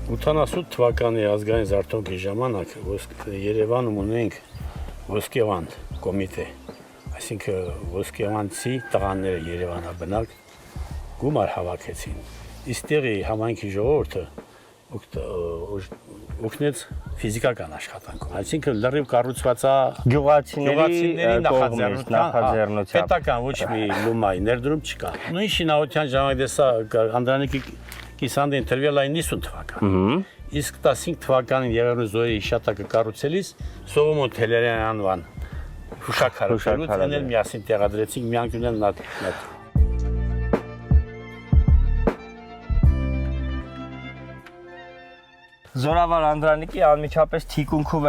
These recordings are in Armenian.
88 թվականի ազգային զարթոնքի ժամանակ Երևանում ունենք Ոսկեվանդ կոմիտե, այսինքն ոսկեվանցի տղաները Երևանաբնակ գումար հավաքեցին։ Իստեղի համայնքի ժողովուրդը օգնեց ֆիզիկական աշխատանքով, այսինքն լրիվ կառուցվածա գյուղացիների նախաձեռնությամբ, պետական ոչ մի լումայի ներդրում չկա։ Նույն շինարարության ժամանակ դեսա Անդրանիկի կիսանդին տրվել այն 50 թվական։ Իսկ 15 թվականին Եղեռնու զոհերի հիշատակը կառուցելիս Սողոմոն Թելերյանի անվան հուշաքարը դնել միասին տեղադրեցինք մի անկյունել նատ։ Զորավար Անդրանիկի անմիջապես թիկունքում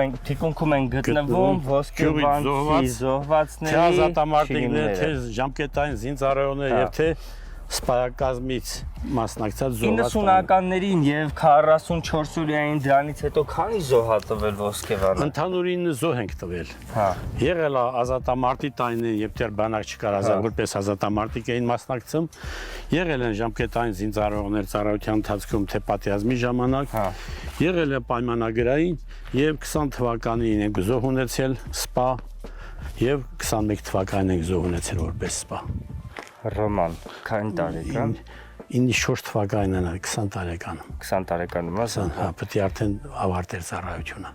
են գտնվում ոսկեվանցի զոհվածների թե ազատամարտիկները, թե ժամկետային զինծառայողները եւ թե սպայակազմից մասնակցած զոհված 90-ականներին եւ 44-օրյային դրանից հետո քանի զոհ ա տվել ոսկեվանը։ Ընդհանուր 9 զոհ ենք տվել։ Հա։ Եղել է ազատամարտի տարիներին, երբ դեռ բանակ չկար, որպես ազատամարտիկ էին մասնակցում։ Եղել են ժամկետային զինծառայողներ ծառայության ընթացքում թե պատերազմի ժամանակ։ Հա։ Եղել է պայմանագրային եւ 20 թվականին ենք զոհ ունեցել սպա եւ 21 թվականին ենք զոհ ունեցել որպես սպա։ Ռոման, քանի տարեկան։ 94 թվականին 20 տարեկան։ 20 տարեկանում, հա։ Հա, պետք է արդեն ավարտել ծառայությունը։